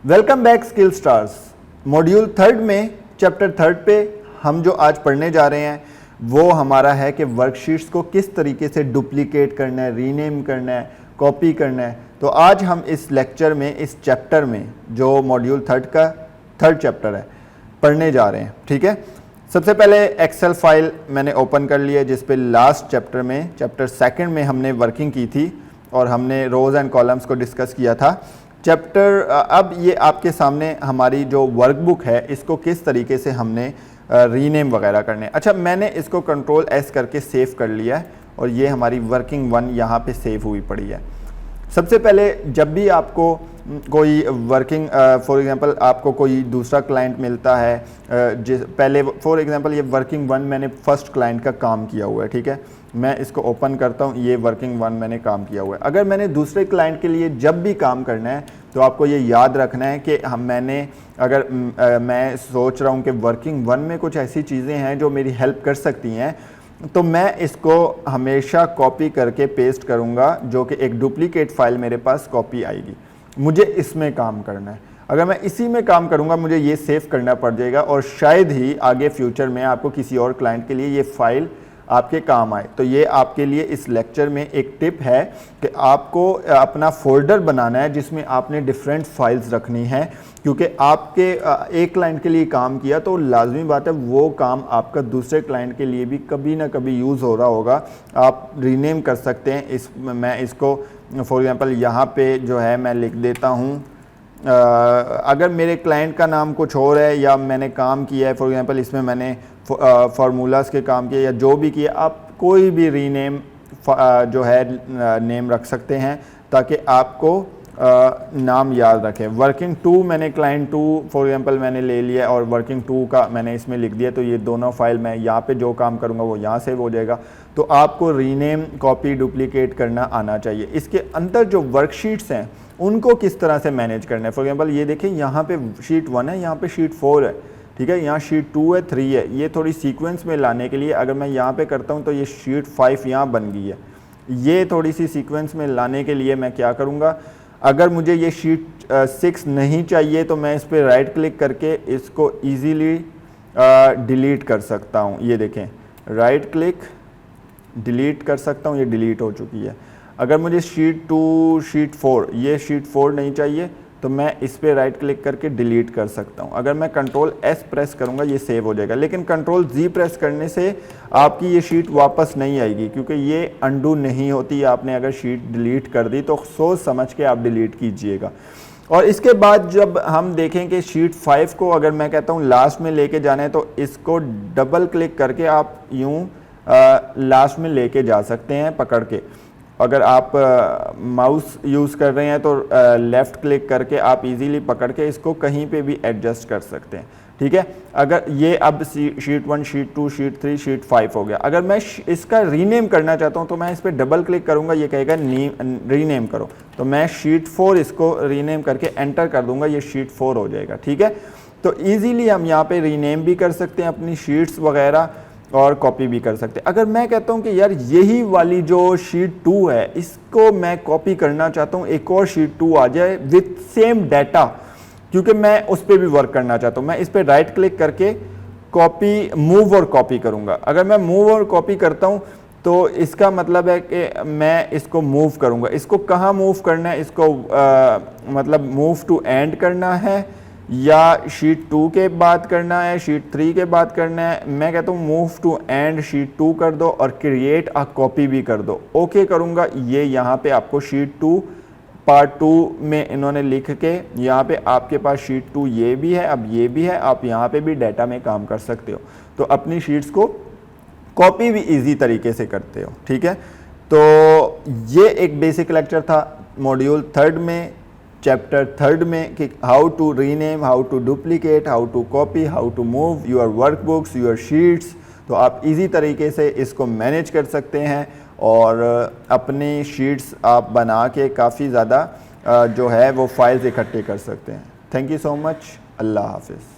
Welcome back skill stars. Module third में chapter third पे हम जो आज पढ़ने जा रहे हैं वो हमारा है कि वर्कशीट्स को किस तरीके से डुप्लीकेट करना है, रीनेम करना है, कॉपी करना है। तो आज हम इस लेक्चर में, इस चैप्टर में जो मॉड्यूल थर्ड का थर्ड चैप्टर है पढ़ने जा रहे हैं। ठीक है, सबसे पहले एक्सेल फाइल मैंने ओपन कर लिया जिस पे लास्ट चैप्टर में, चैप्टर सेकंड में हमने वर्किंग की थी और हमने रोज़ एंड कॉलम्स को डिस्कस किया था। चैप्टर अब ये आपके सामने हमारी जो वर्कबुक है इसको किस तरीके से हमने रीनेम वगैरह करने। अच्छा, मैंने इसको कंट्रोल एस करके सेव कर लिया है और ये हमारी वर्किंग वन यहाँ पे सेव हुई पड़ी है। सबसे पहले जब भी आपको कोई वर्किंग फॉर एग्जांपल आपको कोई दूसरा क्लाइंट मिलता है, पहले फॉर एग्जांपल ये वर्किंग वन मैंने फर्स्ट क्लाइंट का काम किया हुआ है। ठीक है, मैं इसको ओपन करता हूँ, ये वर्किंग वन मैंने काम किया हुआ है। अगर मैंने दूसरे क्लाइंट के लिए जब भी काम करना है तो आपको ये याद रखना है कि मैं सोच रहा हूँ कि वर्किंग वन में कुछ ऐसी चीज़ें हैं जो मेरी हेल्प कर सकती हैं, तो मैं इसको हमेशा कॉपी करके पेस्ट करूँगा, जो कि एक डुप्लीकेट फाइल मेरे पास कॉपी आएगी। मुझे इसमें काम करना है, अगर मैं इसी में काम करूँगा मुझे ये सेव करना पड़ जाएगा और शायद ही आगे फ्यूचर में आपको किसी और क्लाइंट के लिए ये फाइल आपके काम आए। तो ये आपके लिए इस लेक्चर में एक टिप है कि आपको अपना फोल्डर बनाना है जिसमें आपने डिफरेंट फाइल्स रखनी है, क्योंकि आपके एक क्लाइंट के लिए काम किया तो लाजमी बात है वो काम आपका दूसरे क्लाइंट के लिए भी कभी ना कभी यूज़ हो रहा होगा। आप रीनेम कर सकते हैं। मैं इसको फॉर एग्जांपल यहाँ पे जो है मैं लिख देता हूँ, अगर मेरे क्लाइंट का नाम कुछ और है या मैंने काम किया है, फॉर एग्जांपल इसमें मैंने फार्मूलाज के काम किए या जो भी किए, आप कोई भी रीनेम जो है नेम रख सकते हैं ताकि आपको नाम याद रखें। वर्किंग टू मैंने क्लाइंट टू फॉर एग्जांपल मैंने ले लिया और वर्किंग टू का मैंने इसमें लिख दिया, तो ये दोनों फाइल मैं यहाँ पे जो काम करूँगा वो यहाँ सेव हो जाएगा। तो आपको रीनेम, कॉपी, डुप्लीकेट करना आना चाहिए। इसके अंदर जो वर्कशीट्स हैं उनको किस तरह से मैनेज करना है। फॉर एग्जांपल ये देखें, यहाँ पे शीट 1 है, यहाँ पे शीट 4 है। ठीक है, यहाँ शीट 2 है, 3 है। ये थोड़ी सीक्वेंस में लाने के लिए अगर मैं यहाँ पे करता हूँ तो ये शीट 5 यहाँ बन गई है। ये थोड़ी सी सीक्वेंस में लाने के लिए मैं क्या करूँगा, अगर मुझे ये शीट 6 नहीं चाहिए तो मैं इस पर राइट क्लिक करके इसको ईजीली डिलीट कर सकता हूँ। ये देखें, राइट क्लिक डिलीट कर सकता हूँ, ये डिलीट हो चुकी है। अगर मुझे शीट 2, शीट 4, ये शीट 4 नहीं चाहिए तो मैं इस पर राइट क्लिक करके डिलीट कर सकता हूँ। अगर मैं कंट्रोल एस प्रेस करूँगा ये सेव हो जाएगा, लेकिन कंट्रोल जी प्रेस करने से आपकी ये शीट वापस नहीं आएगी, क्योंकि ये अंडू नहीं होती। आपने अगर शीट डिलीट कर दी तो सोच समझ के आप डिलीट कीजिएगा। और इसके बाद जब हम देखें कि शीट 5 को अगर मैं कहता हूँ लास्ट में लेके जाना है तो इसको डबल क्लिक करके आप यूँ लास्ट में लेके जा सकते हैं पकड़ के। अगर आप माउस यूज़ कर रहे हैं तो लेफ़्ट क्लिक करके आप इजीली पकड़ के इसको कहीं पे भी एडजस्ट कर सकते हैं। ठीक है, अगर ये अब शीट 1, शीट 2, शीट 3, शीट 5 हो गया। अगर मैं इसका रीनेम करना चाहता हूँ तो मैं इस पर डबल क्लिक करूँगा, ये कहेगा रीनेम करो, तो मैं शीट 4 इसको रीनेम करके एंटर कर दूँगा, ये शीट 4 हो जाएगा। ठीक है, तो ईजीली हम यहाँ पे रीनेम भी कर सकते हैं अपनी शीट्स वगैरह और कॉपी भी कर सकते हैं। अगर मैं कहता हूं कि यार यही वाली जो शीट 2 है इसको मैं कॉपी करना चाहता हूं, एक और शीट 2 आ जाए विथ सेम डाटा, क्योंकि मैं उस पर भी वर्क करना चाहता हूं, मैं इस पर राइट क्लिक करके कॉपी, मूव और कॉपी करूंगा। अगर मैं मूव और कॉपी करता हूं तो इसका मतलब है कि मैं इसको मूव करूंगा। इसको कहाँ मूव करना है, इसको मतलब मूव टू एंड करना है या शीट 2 के बाद करना है, शीट 3 के बाद करना है। मैं कहता हूँ मूव टू एंड शीट 2 कर दो और क्रिएट अ कॉपी भी कर दो। ओके करूँगा, ये यहाँ पे आपको शीट 2 पार्ट 2 में इन्होंने लिख के यहाँ पे आपके पास शीट 2 ये भी है, अब ये भी है, आप यहाँ पे भी डाटा में काम कर सकते हो। तो अपनी शीट्स को कॉपी भी ईजी तरीके से करते हो। ठीक है, तो ये एक बेसिक लेक्चर था मॉड्यूल थर्ड में, चैप्टर थर्ड में, कि how to rename, how to duplicate, how to copy, how to move your workbooks, your sheets. तो आप इजी तरीके से इसको मैनेज कर सकते हैं और अपनी शीट्स आप बना के काफ़ी ज़्यादा जो है वो फाइल्स इकट्ठे कर सकते हैं। Thank you so much. अल्लाह हाफिज़।